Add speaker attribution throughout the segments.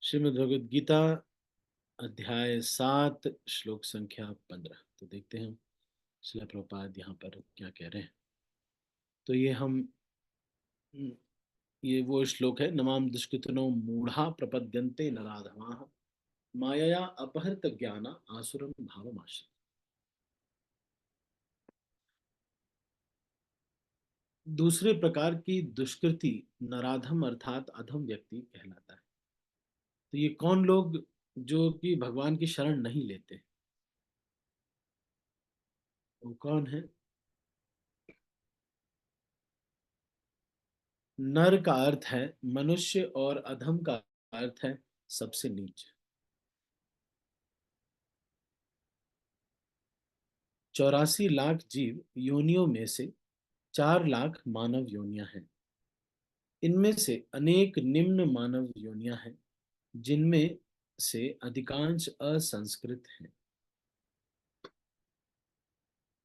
Speaker 1: श्रीमद् भगवद गीता अध्याय 7 श्लोक संख्या 15। तो देखते हैं श्रील प्रभुपाद यहाँ पर क्या कह रहे हैं। तो ये वो श्लोक है। नमाम दुष्कृतनो मूढ़ा प्रपद्यन्ते नराधमाः मायया अपहृत ज्ञाना आसुरम भावमाश्रित। दूसरे प्रकार की दुष्कृति नराधम अर्थात अधम व्यक्ति कहलाता है। तो ये कौन लोग जो कि भगवान की शरण नहीं लेते, वो कौन है? नर का अर्थ है मनुष्य और अधम का अर्थ है सबसे नीच। 84 लाख जीव योनियों में से 4 लाख मानव योनियां हैं। इनमें से अनेक निम्न मानव योनियां हैं जिनमें से अधिकांश असंस्कृत हैं।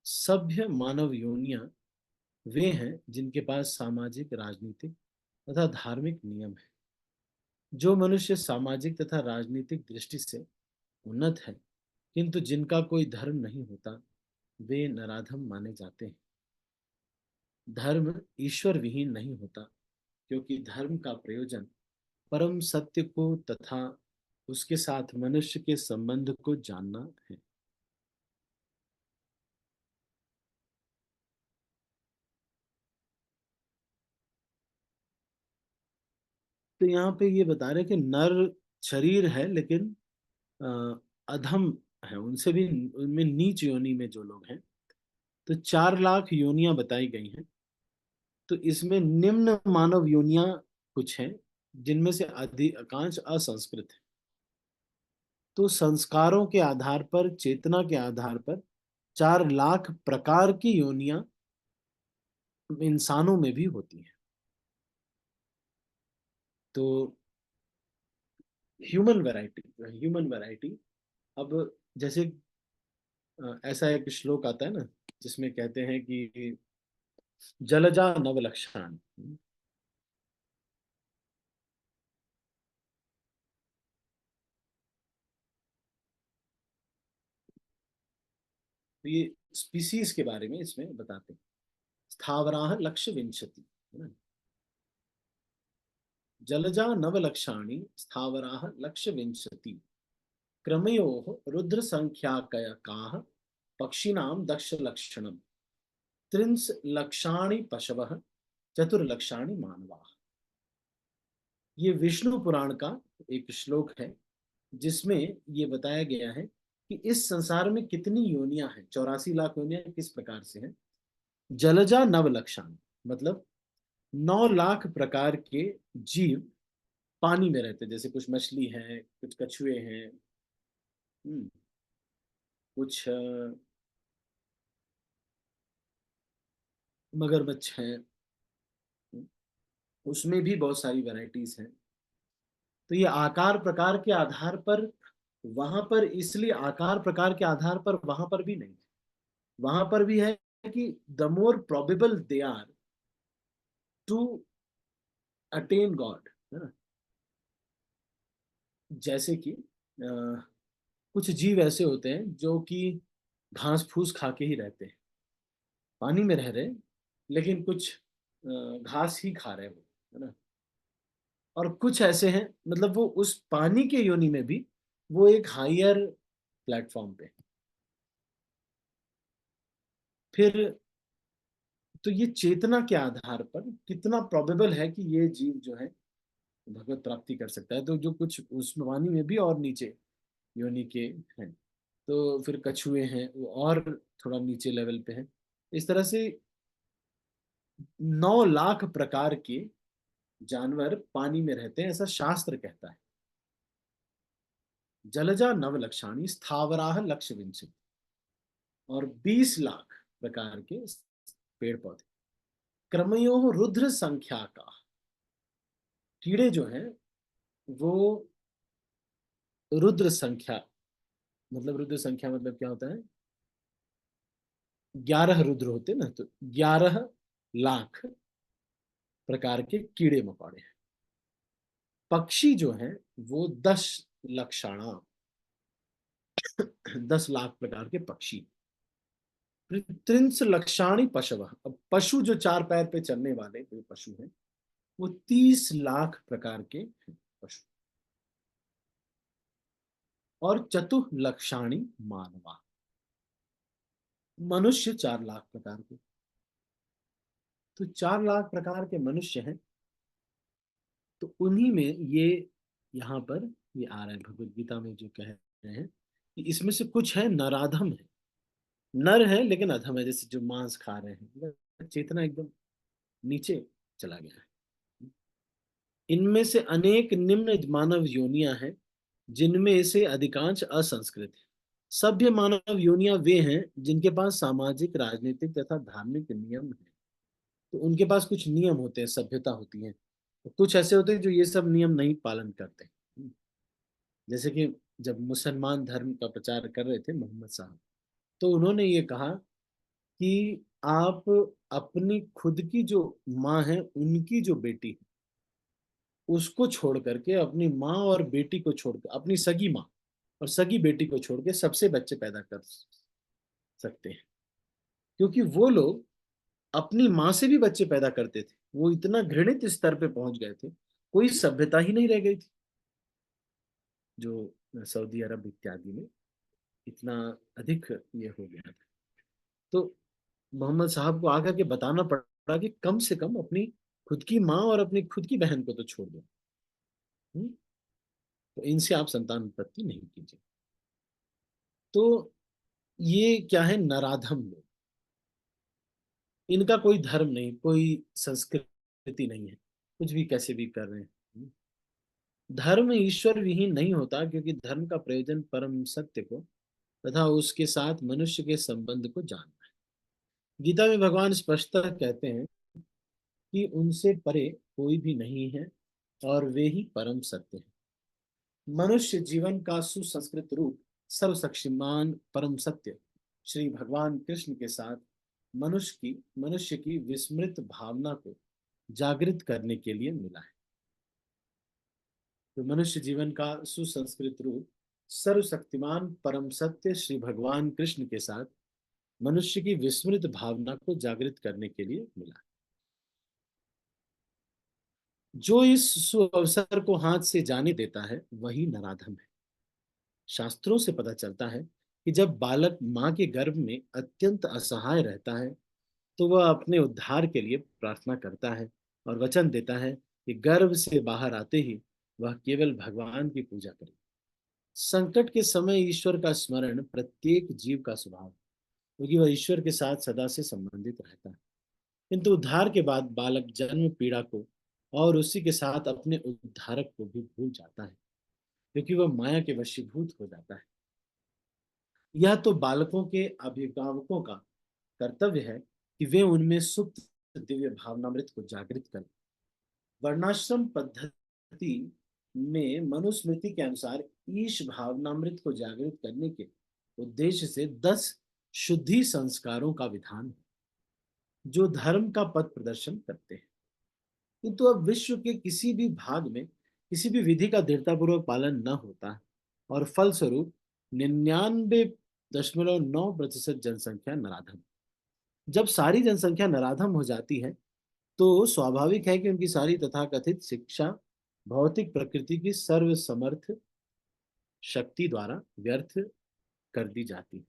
Speaker 1: सभ्य मानव योनियां वे हैं जिनके पास सामाजिक, राजनीतिक तथा धार्मिक नियम है। जो मनुष्य सामाजिक तथा राजनीतिक दृष्टि से उन्नत है किंतु जिनका कोई धर्म नहीं होता, वे नराधम माने जाते हैं। धर्म ईश्वर विहीन नहीं होता क्योंकि धर्म का प्रयोजन परम सत्य को तथा उसके साथ मनुष्य के संबंध को जानना है। तो यहाँ पे ये बता रहे कि नर शरीर है लेकिन अधम है, उनसे भी, उनमें नीच योनि में जो लोग हैं। तो 4 लाख योनियां बताई गई हैं। तो इसमें निम्न मानव योनियां कुछ हैं जिनमें से अधिकांश असंस्कृत है। तो संस्कारों के आधार पर, चेतना के आधार पर 4 लाख प्रकार की योनियां इंसानों में भी होती हैं। तो ह्यूमन वैरायटी। अब जैसे ऐसा एक श्लोक आता है ना, जिसमें कहते हैं कि जलजा नवलक्षण। तो ये स्पीसीज के बारे में इसमें बताते हैं। स्थावराः लक्ष्य विंशति, है ना। जलजा नवलक्षाणि स्थावराः लक्ष्य विंशति क्रमयोः रुद्र संख्याककाः पक्षिणां दक्ष लक्षणम् त्रिंश लक्षाणि पशवः चतुर्लक्षाणि मानवाः। ये विष्णु पुराण का एक श्लोक है जिसमें ये बताया गया है कि इस संसार में कितनी योनियां हैं। 84 लाख योनियां किस प्रकार से हैं। जलजा नवलक्षाणि मतलब 9 लाख प्रकार के जीव पानी में रहते हैं। जैसे कुछ मछली है, कुछ कछुए हैं, कुछ मगरमच्छ हैं। उसमें भी बहुत सारी वैरायटीज हैं। तो ये आकार प्रकार के आधार पर वहां पर, इसलिए आकार प्रकार के आधार पर वहां पर भी नहीं, वहां पर भी है कि the more probable they are to attain god, है ना। जैसे कि कुछ जीव ऐसे होते हैं जो कि घास फूस खा के ही रहते हैं, पानी में रह रहे हैं, लेकिन कुछ घास ही खा रहे हो, है ना। और कुछ ऐसे हैं, मतलब वो उस पानी के योनि में भी वो एक हायर प्लेटफॉर्म पे। फिर तो ये चेतना के आधार पर कितना प्रोबेबल है कि ये जीव जो है भगवत प्राप्ति कर सकता है। तो जो कुछ उस वाणी में भी और नीचे योनि के हैं। तो फिर कछुए हैं, वो और थोड़ा नीचे लेवल पे हैं। इस तरह से 9 लाख प्रकार के जानवर पानी में रहते हैं, ऐसा शास्त्र कहता है। जलजा नवलक्षाणी स्थावराह लक्ष्य विंशति, और 20 लाख प्रकार के पेड़ पौधे। क्रमयो रुद्र संख्या का, कीड़े जो हैं वो रुद्र संख्या, मतलब रुद्र संख्या मतलब क्या होता है, 11 रुद्र होते ना, तो 11 लाख प्रकार के कीड़े मकोड़े हैं। पक्षी जो है वो 10 लक्षाणा, 10 लाख प्रकार के पक्षी। त्रिंश लक्षाणी पशव, अब पशु जो 4 पैर पे चलने वाले जो पशु हैं वो 30 लाख प्रकार के हैं पशु। और चतुर्लक्षाणी मानवा, मनुष्य 4 लाख प्रकार के। तो 4 लाख प्रकार के मनुष्य हैं। तो उन्हीं में ये यहाँ पर ये आ रहा है भगवत गीता में जो कह रहे हैं कि इसमें से कुछ है नराधम है, नर है लेकिन अधम है, जैसे जो मांस खा रहे हैं, मतलब चेतना एकदम नीचे चला गया है। इनमें से अनेक निम्न मानव योनियां हैं जिनमें से अधिकांश असंस्कृत है। सभ्य मानव योनियां वे हैं जिनके पास सामाजिक, राजनीतिक तथा धार्मिक नियम है। तो उनके पास कुछ नियम होते हैं, सभ्यता होती है। तो कुछ ऐसे होते हैं जो ये सब नियम नहीं पालन करते। जैसे कि जब मुसलमान धर्म का प्रचार कर रहे थे मोहम्मद साहब, तो उन्होंने ये कहा कि आप अपनी खुद की जो माँ है उनकी जो बेटी है उसको छोड़ करके, अपनी माँ और बेटी को छोड़कर, अपनी सगी माँ और सगी बेटी को छोड़ के सबसे बच्चे पैदा कर सकते हैं। क्योंकि वो लोग अपनी माँ से भी बच्चे पैदा करते थे, वो इतना घृणित स्तर पे पहुंच गए थे, कोई सभ्यता ही नहीं रह गई थी। जो सऊदी अरब इत्यादि में इतना अधिक ये हो गया था। तो मोहम्मद साहब को आकर के बताना पड़ा कि कम से कम अपनी खुद की माँ और अपनी खुद की बहन को तो छोड़ दो। हम्म? तो इनसे आप संतान उत्पत्ति नहीं कीजिए। तो ये क्या है, नराधम लोग, इनका कोई धर्म नहीं, कोई संस्कृति नहीं है, कुछ भी कैसे भी कर रहे हैं। धर्म ईश्वर विहीन नहीं होता, क्योंकि धर्म का प्रयोजन परम सत्य को तथा उसके साथ मनुष्य के संबंध को जानना है। गीता में भगवान स्पष्टतः कहते हैं कि उनसे परे कोई भी नहीं है और वे ही परम सत्य है। मनुष्य जीवन का सुसंस्कृत रूप सर्वशक्तिमान परम सत्य श्री भगवान कृष्ण के साथ मनुष्य की विस्मृत भावना को जागृत करने के लिए मिला है। तो मनुष्य जीवन का सुसंस्कृत रूप सर्वशक्तिमान परम सत्य श्री भगवान कृष्ण के साथ मनुष्य की विस्मृत भावना को जागृत करने के लिए मिला। जो इस सुअवसर को हाथ से जाने देता है वही नराधम है। शास्त्रों से पता चलता है कि जब बालक मां के गर्भ में अत्यंत असहाय रहता है तो वह अपने उद्धार के लिए प्रार्थना करता है और वचन देता है कि गर्भ से बाहर आते ही वह केवल भगवान की पूजा करे। संकट के समय ईश्वर का स्मरण प्रत्येक जीव का स्वभाव है, क्योंकि वह ईश्वर के साथ सदा से संबंधित रहता है। किंतु उद्धार के बाद बालक जन्म पीड़ा को और उसी के साथ अपने उद्धारक को भी भूल जाता है, क्योंकि वह माया के वशीभूत हो जाता है। यह तो बालकों के अभिभावकों का कर्तव्य है कि वे उनमें सुप्त दिव्य भावनामृत को जागृत करें। वर्णाश्रम पद्धति में मनुस्मृति के अनुसार ईश भावनामृत को जागृत करने के उद्देश्य से 10 शुद्धि संस्कारों का विधान है जो धर्म का पथ प्रदर्शन करते हैं। किंतु अब विश्व के किसी भी भाग में किसी भी विधि का दृढ़तापूर्वक पालन न होता है और फलस्वरूप 99.9% जनसंख्या नराधम। जब सारी जनसंख्या नराधम हो जाती है तो स्वाभाविक है कि उनकी सारी तथाकथित शिक्षा भौतिक प्रकृति की सर्वसमर्थ शक्ति द्वारा व्यर्थ कर दी जाती है।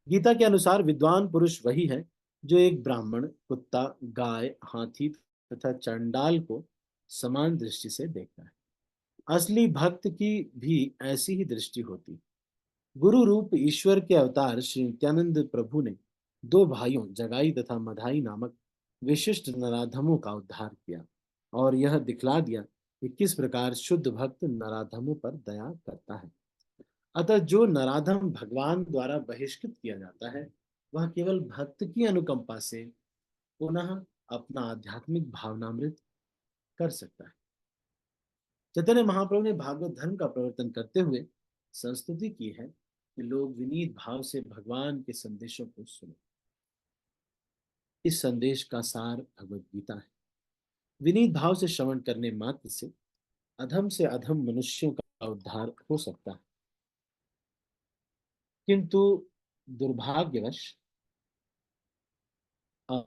Speaker 1: गीता के अनुसार विद्वान पुरुष वही है जो एक ब्राह्मण, कुत्ता, गाय, हाथी तथा चंडाल को समान दृष्टि से देखता है। असली भक्त की भी ऐसी ही दृष्टि होती है। गुरु रूप ईश्वर के अवतार श्री नित्यानंद प्रभु ने 2 भाइयों जगाई तथा मधाई नामक विशिष्ट नराधमों का उद्धार किया और यह दिखला दिया कि किस प्रकार शुद्ध भक्त नराधमों पर दया करता है। अतः जो नराधम भगवान द्वारा बहिष्कृत किया जाता है वह केवल भक्त की अनुकंपा से पुनः अपना आध्यात्मिक भावनामृत कर सकता है। चैतन्य महाप्रभु ने भागवत धर्म का प्रवर्तन करते हुए संस्तुति की है कि लोग विनीत भाव से भगवान के संदेशों को सुने। इस संदेश का सार भगवत गीता है। विनीत भाव से श्रवण करने मात्र से अधम से अधम मनुष्यों का उद्धार हो सकता है, किंतु दुर्भाग्यवश अ, अ,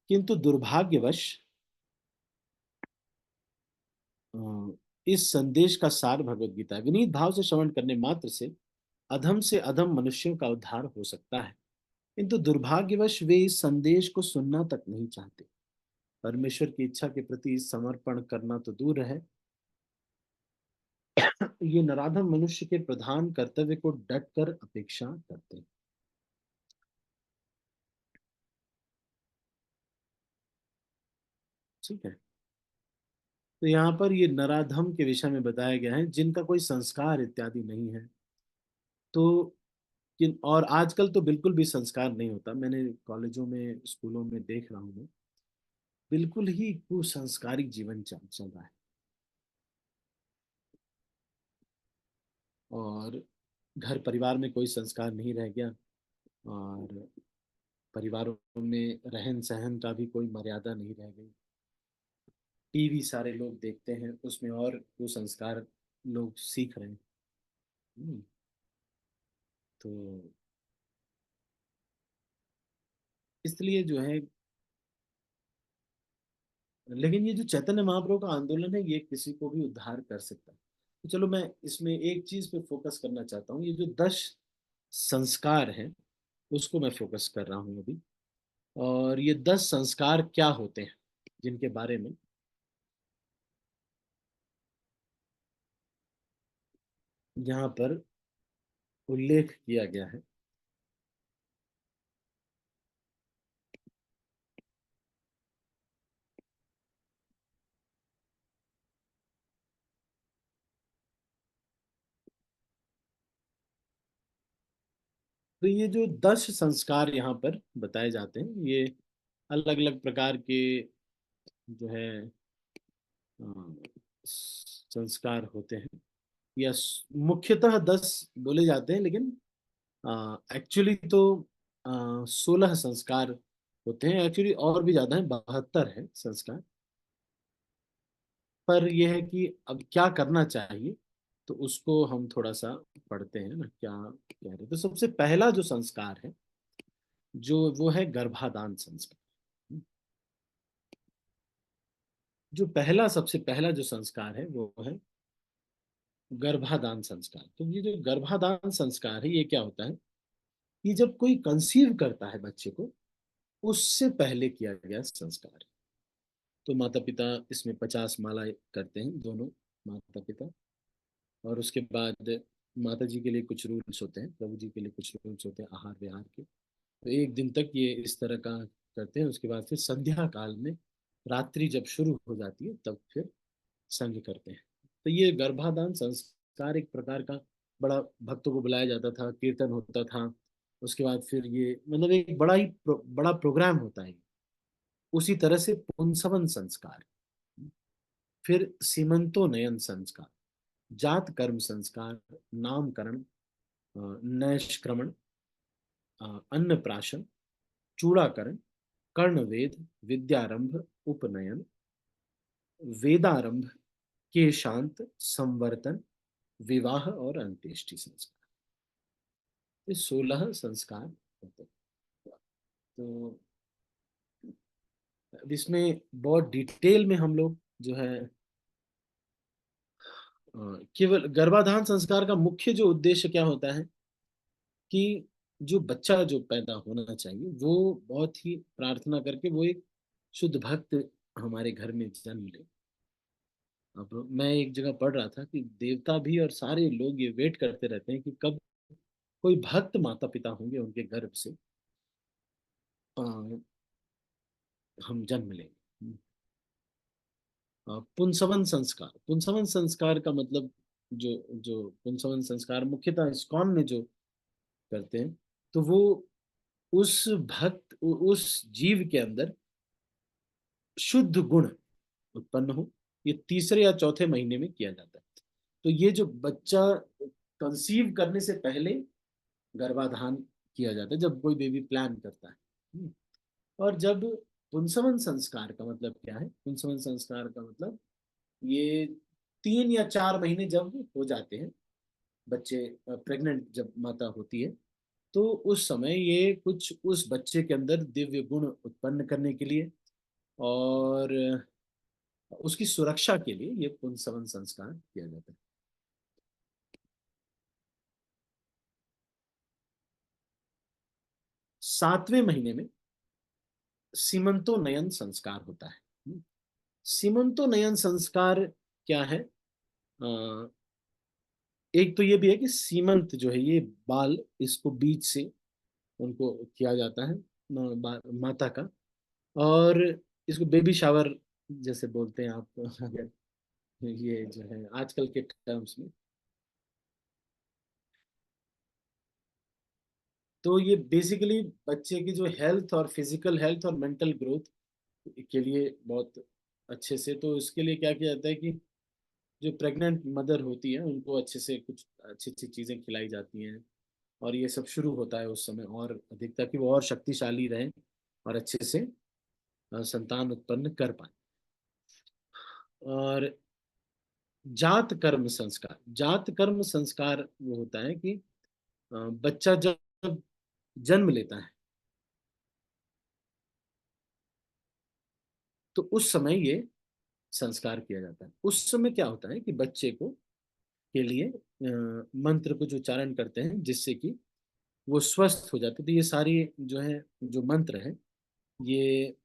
Speaker 1: किंतु दुर्भाग्यवश अ, इस संदेश का सार भगवत गीता विनीत भाव से श्रवण करने मात्र से अधम मनुष्यों का उद्धार हो सकता है, किंतु दुर्भाग्यवश वे इस संदेश को सुनना तक नहीं चाहते। परमेश्वर की इच्छा के प्रति समर्पण करना तो दूर है, ये नराधम मनुष्य के प्रधान कर्तव्य को डट कर अपेक्षा करते हैं। ठीक है। तो यहाँ पर ये नराधम के विषय में बताया गया है जिनका कोई संस्कार इत्यादि नहीं है। तो और आजकल तो बिल्कुल भी संस्कार नहीं होता, मैंने कॉलेजों में स्कूलों में देख रहा हूँ मैं, बिल्कुल ही कुसंस्कारिक जीवन चल रहा है। और घर परिवार में कोई संस्कार नहीं रह गया, और परिवारों में रहन सहन का भी कोई मर्यादा नहीं रह गई। टीवी सारे लोग देखते हैं, उसमें और कुसंस्कार लोग सीख रहे हैं। हम्म, तो इसलिए जो है, लेकिन ये जो चैतन्य महाप्रभु का आंदोलन है, ये किसी को भी उद्धार कर सकता है। तो चलो मैं इसमें एक चीज पे फोकस करना चाहता हूँ, ये जो 10 संस्कार है उसको मैं फोकस कर रहा हूँ अभी। और ये 10 संस्कार क्या होते हैं जिनके बारे में यहाँ पर उल्लेख किया गया है। तो ये जो 10 संस्कार यहाँ पर बताए जाते हैं, ये अलग अलग प्रकार के जो है संस्कार होते हैं, या मुख्यतः 10 बोले जाते हैं, लेकिन एक्चुअली तो 16 संस्कार होते हैं। एक्चुअली और भी ज्यादा है, 72 है संस्कार। पर यह है कि अब क्या करना चाहिए, तो उसको हम थोड़ा सा पढ़ते हैं ना, क्या कह रहे हैं। तो सबसे पहला जो संस्कार है, जो वो है गर्भाधान संस्कार। जो पहला सबसे पहला जो संस्कार है वो है गर्भाधान संस्कार। तो ये जो गर्भाधान संस्कार है, ये क्या होता है कि जब कोई कंसीव करता है बच्चे को, उससे पहले किया गया संस्कार। तो माता पिता इसमें 50 माला करते हैं, दोनों माता पिता। और उसके बाद माता जी के लिए कुछ रूल्स होते हैं, प्रभु जी के लिए कुछ रूल्स होते हैं आहार विहार के। तो एक दिन तक ये इस तरह का करते हैं। उसके बाद फिर संध्या काल में, रात्रि जब शुरू हो जाती है, तब फिर संग करते हैं। तो ये गर्भाधान संस्कार एक प्रकार का, बड़ा भक्तों को बुलाया जाता था, कीर्तन होता था। उसके बाद फिर ये मतलब एक बड़ा प्रोग्राम होता है। उसी तरह से पुंसवन संस्कार, फिर सीमंतोन्नयन संस्कार, जात कर्म संस्कार, नामकरण, नैष्क्रमण, अन्नप्राशन, चूड़ाकरण, कर्णवेद, विद्यारंभ, उपनयन, वेदारंभ, केशांत, संवर्तन, विवाह और अंत्येष्टि संस्कार। ये 16 संस्कार होते हैं। तो अब इसमें बहुत डिटेल में हम लोग जो है, केवल गर्भाधान संस्कार का मुख्य जो उद्देश्य क्या होता है कि जो बच्चा जो पैदा होना चाहिए, वो बहुत ही प्रार्थना करके वो एक शुद्ध भक्त हमारे घर में जन्म ले। अब मैं एक जगह पढ़ रहा था कि देवता भी और सारे लोग ये वेट करते रहते हैं कि कब कोई भक्त माता पिता होंगे, उनके गर्भ से अ, हम जन्म लेंगे। पुंसवन संस्कार, पुंसवन संस्कार का मतलब, जो जो पुंसवन संस्कार मुख्यतः इस्कॉन में जो करते हैं, तो वो उस उस जीव के अंदर शुद्ध गुण उत्पन्न हो। ये तीसरे या चौथे महीने में किया जाता है। तो ये जो बच्चा कंसीव करने से पहले गर्भाधान किया जाता है, जब कोई बेबी प्लान करता है। और जब पुंसवन संस्कार का मतलब क्या है, पुंसवन संस्कार का मतलब ये 3 या 4 महीने जब हो जाते हैं, बच्चे प्रेग्नेंट जब माता होती है, तो उस समय ये कुछ उस बच्चे के अंदर दिव्य गुण उत्पन्न करने के लिए और उसकी सुरक्षा के लिए ये पुंसवन संस्कार किया जाता है। 7वें महीने में सीमंतोनयन संस्कार होता है। सीमंतोनयन संस्कार क्या है? एक तो ये भी है कि सीमंत जो है ये बाल, इसको बीच से उनको किया जाता है माता का, और इसको बेबी शावर जैसे बोलते हैं आप अगर ये जो है आजकल के टर्म्स में। तो ये बेसिकली बच्चे की जो हेल्थ और फिजिकल हेल्थ और मेंटल ग्रोथ के लिए बहुत अच्छे से, तो इसके लिए क्या किया जाता है कि जो प्रेग्नेंट मदर होती है उनको अच्छे से कुछ अच्छी अच्छी चीज़ें खिलाई जाती हैं, और ये सब शुरू होता है उस समय और अधिक, ताकि वो और शक्तिशाली रहें और अच्छे से संतान उत्पन्न कर पाए। और जात कर्म संस्कार वो होता है कि बच्चा जब जन्म लेता है तो उस समय ये संस्कार किया जाता है। उस समय क्या होता है कि बच्चे को के लिए मंत्र कुछ उच्चारण करते हैं जिससे कि वो स्वस्थ हो जाते। तो ये सारी जो है जो मंत्र है, ये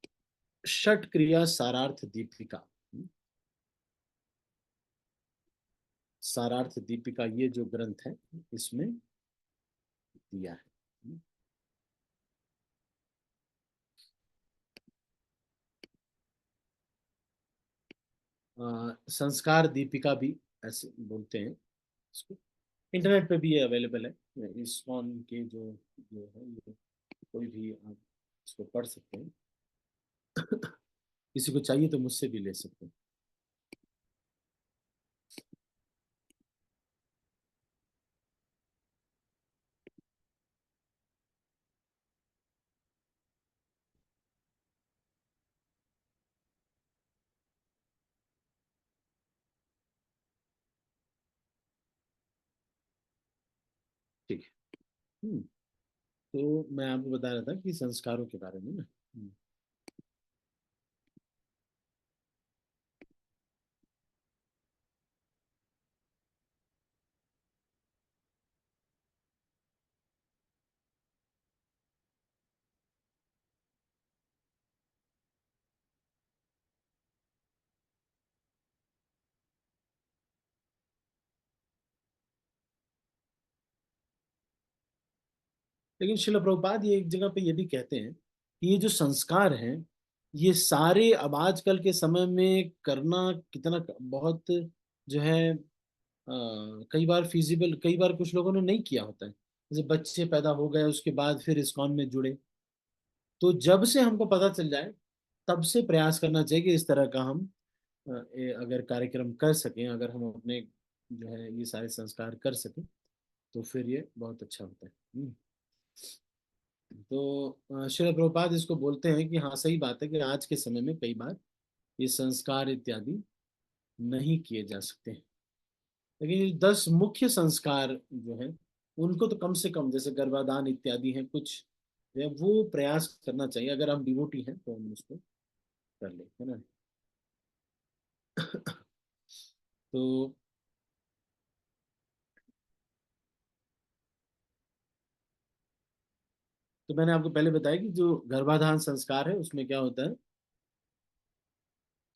Speaker 1: षट क्रिया सारार्थ दीपिका, सारार्थ दीपिका ये जो ग्रंथ है इसमें दिया है। संस्कार दीपिका भी ऐसे बोलते हैं इसको। इंटरनेट पे भी ये अवेलेबल है, इस्कॉन के जो है ये कोई भी आप इसको पढ़ सकते हैं। किसी को चाहिए तो मुझसे भी ले सकते हैं। ठीक है। तो मैं आपको बता रहा था कि संस्कारों के बारे में ना। लेकिन शिल प्रभुपाद ये एक जगह पे ये भी कहते हैं कि ये जो संस्कार हैं ये सारे अब आजकल के समय में करना कितना बहुत जो है कई बार फिजिबल, कई बार कुछ लोगों ने नहीं किया होता है। जैसे बच्चे पैदा हो गए उसके बाद फिर इस्कॉन में जुड़े, तो जब से हमको पता चल जाए तब से प्रयास करना चाहिए कि इस तरह का हम अगर कार्यक्रम कर सकें, अगर हम अपने जो है ये सारे संस्कार कर सकें तो फिर ये बहुत अच्छा होता है। तो श्रील प्रभुपाद इसको बोलते हैं कि हाँ सही बात है कि आज के समय में कई बार ये संस्कार इत्यादि नहीं किए जा सकते हैं, लेकिन ये 10 मुख्य संस्कार जो हैं उनको तो कम से कम, जैसे गर्भाधान इत्यादि हैं कुछ, या वो प्रयास करना चाहिए। अगर हम डिवोटी हैं तो हम उसको कर ले, है ना। तो तो मैंने आपको पहले बताया कि जो गर्भाधान संस्कार है उसमें क्या होता है,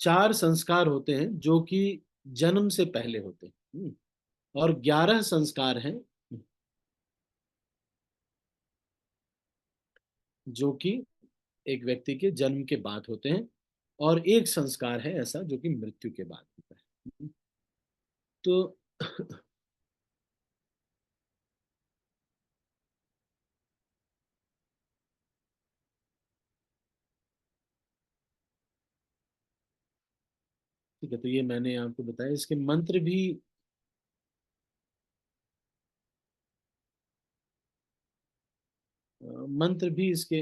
Speaker 1: 4 संस्कार होते हैं जो कि जन्म से पहले होते हैं। और 11 संस्कार हैं जो कि एक व्यक्ति के जन्म के बाद होते हैं, और एक संस्कार है ऐसा जो कि मृत्यु के बाद होता है। तो ठीक है, तो ये मैंने आपको बताया, इसके मंत्र भी मंत्र भी इसके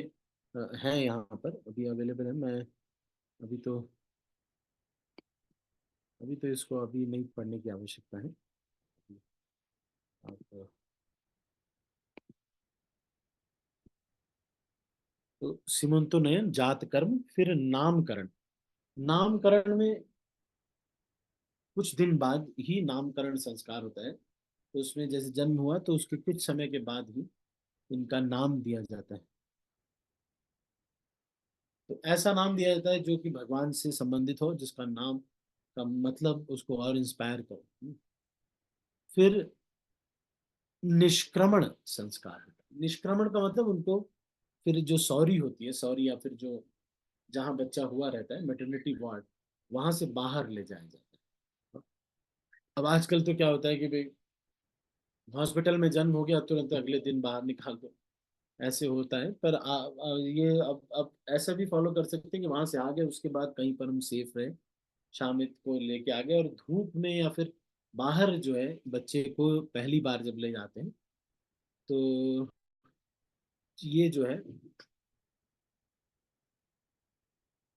Speaker 1: हैं यहाँ पर अभी अवेलेबल है। मैं अभी तो अभी तो इसको अभी नहीं पढ़ने की आवश्यकता है। आप तो सीमंतोनयन, जात कर्म, फिर नामकरण। नामकरण में कुछ दिन बाद ही नामकरण संस्कार होता है। तो उसमें जैसे जन्म हुआ तो उसके कुछ समय के बाद ही इनका नाम दिया जाता है। तो ऐसा नाम दिया जाता है जो कि भगवान से संबंधित हो, जिसका नाम का मतलब उसको और इंस्पायर करो। फिर निष्क्रमण संस्कार है। निष्क्रमण का मतलब उनको फिर जो सौरी होती है, सौरी या फिर जो जहाँ बच्चा हुआ रहता है, मेटर्निटी वार्ड, वहां से बाहर ले जाया जाता है। अब आजकल तो क्या होता है कि भाई हॉस्पिटल में जन्म हो गया तुरंत अगले दिन बाहर निकाल दो, ऐसे होता है। पर ये अब ऐसा भी फॉलो कर सकते हैं कि वहां से आ गए उसके बाद कहीं पर हम सेफ रहे, शाम को लेके आ गए, और धूप में या फिर बाहर जो है बच्चे को पहली बार जब ले जाते हैं तो ये जो है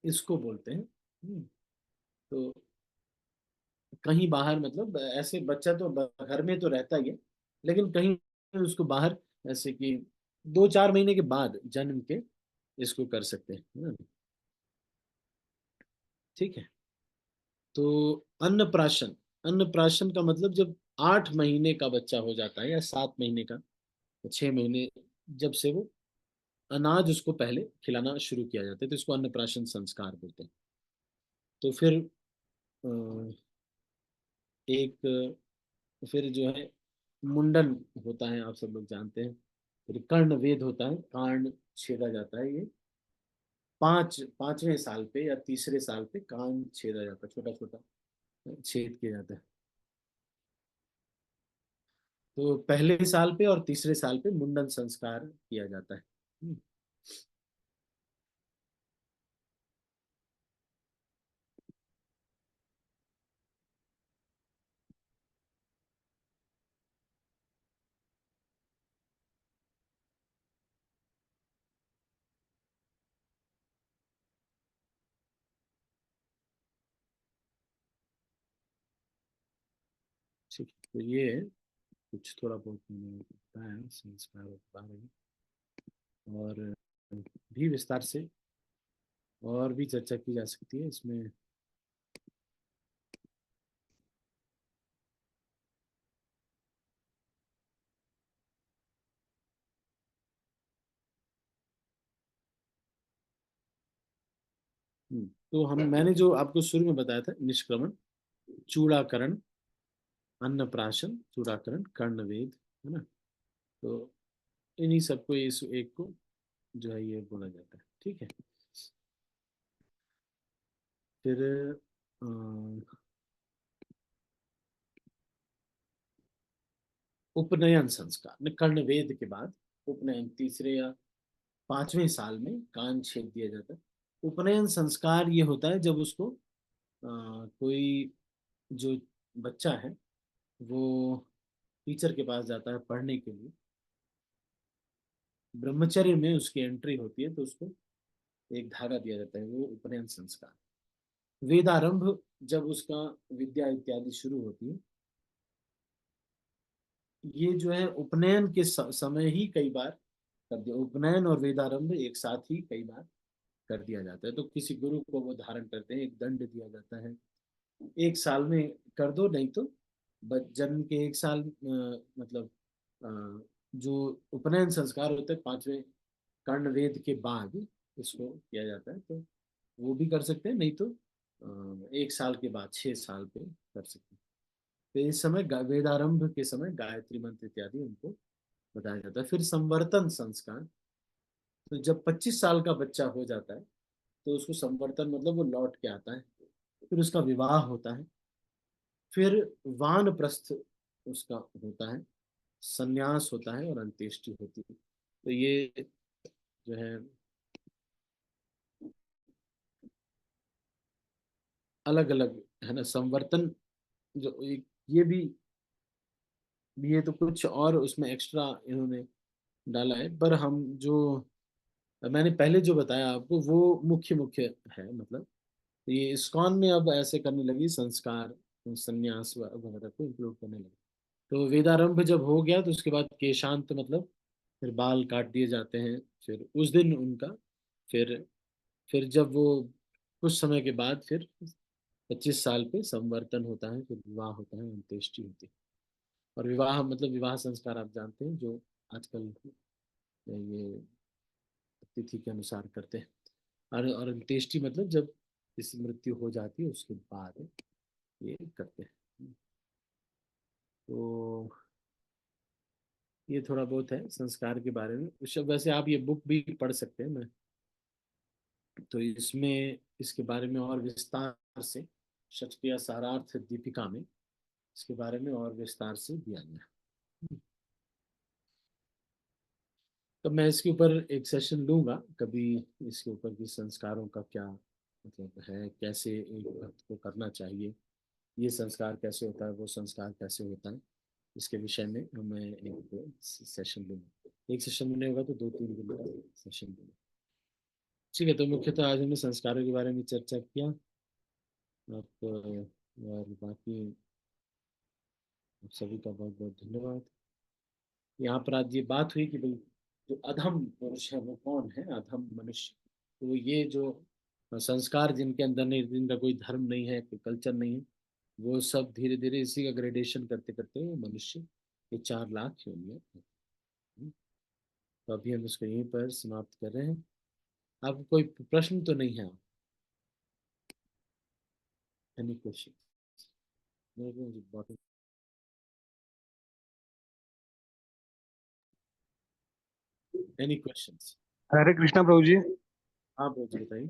Speaker 1: इसको बोलते हैं। तो कहीं बाहर मतलब ऐसे बच्चा तो घर में तो रहता ही है, लेकिन कहीं उसको बाहर, ऐसे कि 2-4 महीने के बाद जन्म के इसको कर सकते हैं, है ना? ठीक है। तो अन्नप्राशन। अन्नप्राशन का मतलब जब 8 महीने का बच्चा हो जाता है या 7 महीने का, 6 महीने, जब से वो अनाज उसको पहले खिलाना शुरू किया जाता है तो इसको अन्नप्राशन संस्कार बोलते हैं। तो फिर अ, एक फिर जो है मुंडन होता है, आप सब लोग जानते हैं। फिर कर्ण वेद होता है, कान छेदा जाता है। ये 5वें साल पे या तीसरे साल पे कान छेदा जाता है, छोटा छोटा छेद किया जाता है। तो पहले साल पे और तीसरे साल पे मुंडन संस्कार किया जाता है। ठीक है, तो ये कुछ थोड़ा बहुत मैंने बताया संस्कार के बारे में, और भी विस्तार से और भी चर्चा की जा सकती है इसमें। तो हम मैंने जो आपको शुरू में बताया था, निष्क्रमण, चूड़ाकरण, अन्नप्राशन, चूड़ाकरण, कर्णवेद, है ना? तो इन्हीं सबको इस एक को जो है ये बोला जाता है। ठीक है। फिर अ, उपनयन संस्कार, कर्णवेद के बाद उपनयन तीसरे या 5वें साल में कान छेद दिया जाता है। उपनयन संस्कार ये होता है जब उसको कोई जो बच्चा है वो टीचर के पास जाता है पढ़ने के लिए, ब्रह्मचर्य में उसकी एंट्री होती है तो उसको एक धागा दिया जाता है, वो उपनयन संस्कार। वेदारंभ, जब उसका विद्या इत्यादि शुरू होती है, ये जो है उपनयन के समय ही कई बार कर दिया। उपनयन और वेदारंभ एक साथ ही कई बार कर दिया जाता है। तो किसी गुरु को वो धारण करते हैं, एक दंड दिया जाता है, 1 साल में कर दो, नहीं तो जन्म के 1 साल मतलब अ, जो उपनयन संस्कार होते हैं 5वें कर्णवेद के बाद इसको किया जाता है, तो वो भी कर सकते हैं, नहीं तो 1 साल के बाद 6 साल पे कर सकते हैं। तो इस समय वेदारंभ के समय गायत्री मंत्र इत्यादि उनको बताया जाता है। फिर संवर्तन संस्कार, तो जब 25 साल का बच्चा हो जाता है तो उसको संवर्तन मतलब वो लौट के आता है, फिर उसका विवाह होता है। फिर वानप्रस्थ उसका होता है, संन्यास होता है और अंत्येष्टि होती है। तो ये जो है अलग अलग है ना संवर्तन, जो एक ये भी, ये तो कुछ और उसमें एक्स्ट्रा इन्होंने डाला है, पर हम जो मैंने पहले जो बताया आपको वो मुख्य मुख्य है, मतलब तो ये इस्कॉन में अब ऐसे करने लगी, संस्कार संन्यास वगैरह को इंक्लूड करने लगी। तो वेदारंभ जब हो गया तो उसके बाद केशांत मतलब फिर बाल काट दिए जाते हैं। फिर उस दिन उनका फिर जब वो कुछ समय के बाद फिर 25 साल पे संवर्तन होता है, फिर विवाह होता है, अंत्येष्टि होती है। और विवाह मतलब विवाह संस्कार आप जानते हैं जो आजकल ये तिथि के अनुसार करते हैं। और अंत्येष्टि मतलब जब किसी मृत्यु हो जाती है उसके बाद ये करते हैं। तो ये थोड़ा बहुत है संस्कार के बारे में। वैसे आप ये बुक भी पढ़ सकते हैं। मैं तो इसमें इसके बारे में और विस्तार से शक्तिया सारार्थ दीपिका में इसके बारे में और विस्तार से दिया गया है। तो मैं इसके ऊपर एक सेशन लूंगा कभी, इसके ऊपर कि संस्कारों का क्या मतलब है, कैसे एक भक्त को करना चाहिए, ये संस्कार कैसे होता है, वो संस्कार कैसे होता है, इसके विषय में मैं एक सेशन लूंगा। एक सेशन में नहीं होगा तो 2-3 दिन का सेशन लूंगा। ठीक है, तो मुख्यतः आज हमने संस्कारों के बारे में चर्चा किया। आप और बाकी आप सभी का बहुत बहुत धन्यवाद। यहाँ पर आज ये बात हुई कि भाई जो अधम पुरुष है वो कौन है, अधम मनुष्य। तो ये जो संस्कार जिनके अंदर नहीं, जिनका कोई धर्म नहीं है, कोई कल्चर नहीं है, वो सब धीरे धीरे इसी का ग्रेडेशन करते करते वो मनुष्य ये 4 लाख योनियां हैं। तो अभी हम इसको यहीं पर समाप्त कर रहे हैं। आपको कोई प्रश्न तो नहीं है? Any question? Any questions?
Speaker 2: Hare Krishna Prabhu ji.
Speaker 1: हाँ बहुत बताइए।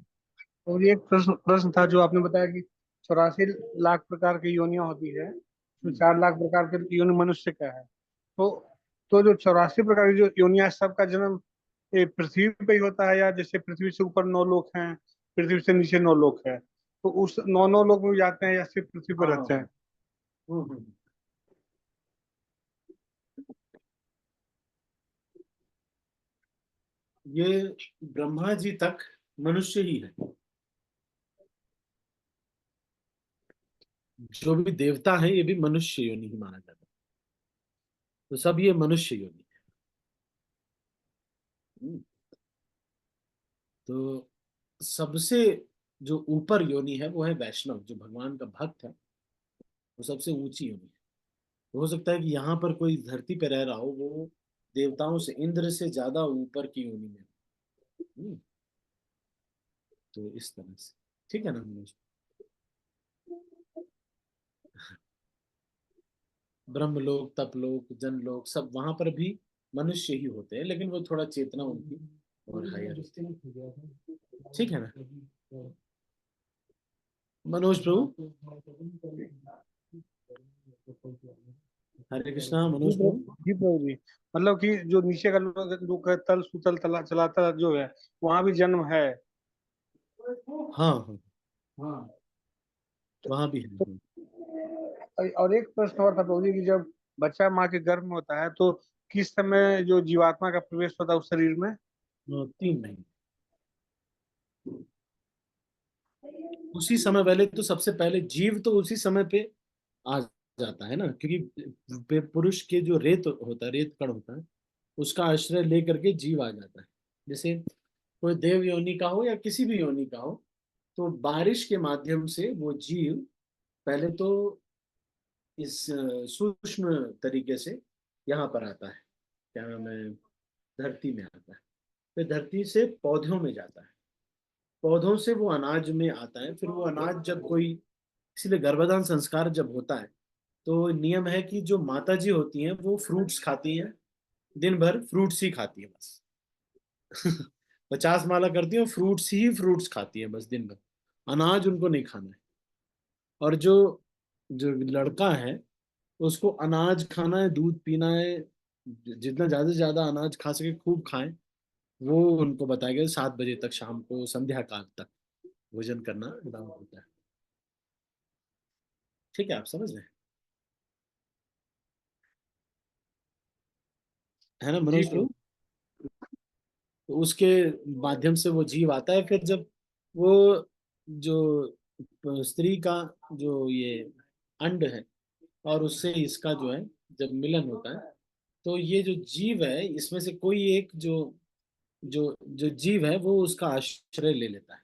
Speaker 2: और ये एक प्रश्न प्रश्न था जो आपने बताया कि 84 लाख प्रकार की योनियां होती है, तो
Speaker 1: हम्म।
Speaker 2: 4 लाख प्रकार के योनि मनुष्य का है। तो तो जो 84 प्रकार की जो योनियां है, सबका जन्म ये पृथ्वी पे ही होता है, या जैसे पृथ्वी से ऊपर 9 लोक हैं, पृथ्वी से नीचे 9 लोक है, तो उस 9 9 लोक में भी जाते हैं या सिर्फ पृथ्वी पर
Speaker 1: हाँ हाँ
Speaker 2: रहते
Speaker 1: हाँ।
Speaker 2: हैं?
Speaker 1: हम्म। ये ब्रह्मा जी तक मनुष्य ही है। जो भी देवता है ये भी मनुष्य योनि ही माना जाता है। तो सब ये मनुष्य योनि है। तो सबसे जो ऊपर योनि है वो है वैष्णव, जो भगवान का भक्त है, वो सबसे ऊंची योनि है। तो हो सकता है कि यहाँ पर कोई धरती पे रह रहा हो, वो देवताओं से, इंद्र से ज्यादा ऊपर की योनि में। हम्म, तो इस तरह से ठीक है ना मनोज? ब्रह्मलोक, तपलोक, जनलोक, सब वहां पर भी मनुष्य ही होते हैं, लेकिन वो थोड़ा चेतना उनकी और हायर होती है। ठीक है ना मनोज प्रभु? हरे कृष्णा
Speaker 2: जी
Speaker 1: मनोज प्रभु।
Speaker 2: प्रभु, जी प्रभु जी। मतलब कि जो नीचे का लोग लोग का तल सुतल तला चलाता जो है, वहां भी जन्म है?
Speaker 1: हाँ हाँ,
Speaker 2: तो,
Speaker 1: वहां भी है।
Speaker 2: और एक प्रश्न और था प्रभु जी कि जब बच्चा माँ के गर्भ में होता है, तो किस समय जो जीवात्मा का प्रवेश होता है उस शरीर में?
Speaker 1: 3 महीने। उसी समय पहले तो, सबसे पहले जीव तो उसी समय पे आ जाता है ना, क्योंकि पुरुष के जो रेत होता है, रेत कण होता है, उसका आश्रय लेकर के जीव आ जाता है। जैसे कोई देव योनि का हो या किसी भी योनि का हो, तो बारिश के माध्यम से वो जीव पहले तो इस सूक्ष्म तरीके से यहाँ पर आता है, क्या नाम है, धरती में आता है। फिर धरती से पौधों में जाता है, पौधों से वो अनाज में आता है। फिर वो अनाज जब कोई, इसीलिए गर्भाधान संस्कार जब होता है तो नियम है कि जो माता जी होती हैं वो फ्रूट्स खाती हैं, दिन भर फ्रूट्स ही खाती है बस। 50 माला करती है, फ्रूट्स ही फ्रूट्स खाती है बस दिन भर, अनाज उनको नहीं खाना है। और जो जो लड़का है उसको अनाज खाना है, दूध पीना है, जितना ज्यादा से ज्यादा अनाज खा सके खूब खाएं। वो उनको बताया गया 7 बजे तक, शाम को संध्या काल तक भोजन करना अलाउ होता है। ठीक है, आप समझ रहे हैं? है ना
Speaker 2: जी
Speaker 1: मनोज
Speaker 2: प्रभु।
Speaker 1: प्रभु? तो उसके माध्यम से वो जीव आता है। फिर जब वो जो स्त्री का जो ये अंड है और उससे इसका जो है जब मिलन होता है, तो ये जो जीव है इसमें से कोई एक जो जो जो जीव है वो उसका आश्रय ले लेता है।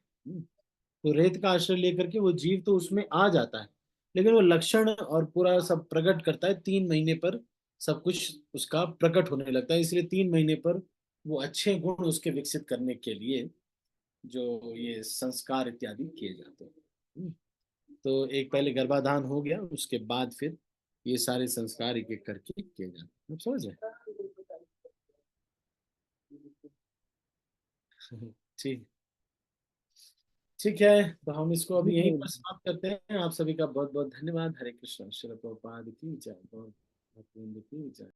Speaker 1: तो रेत का आश्रय लेकर के वो जीव तो उसमें आ जाता है, लेकिन वो लक्षण और पूरा सब प्रकट करता है 3 महीने पर। सब कुछ उसका प्रकट होने लगता है, इसलिए 3 महीने पर वो अच्छे गुण उसके विकसित करने के लिए जो ये संस्कार इत्यादि किए जाते हैं। तो एक पहले गर्भाधान हो गया, उसके बाद फिर ये सारे संस्कार एक एक करके किए जाते हैं। आप समझ रहे हैं? ठीक। ठीक है, तो हम इसको अभी यहीं पर समाप्त करते हैं। आप सभी का बहुत बहुत धन्यवाद। हरे कृष्ण। श्रील प्रभुपाद की जय। गौर भक्तवृंद की जय।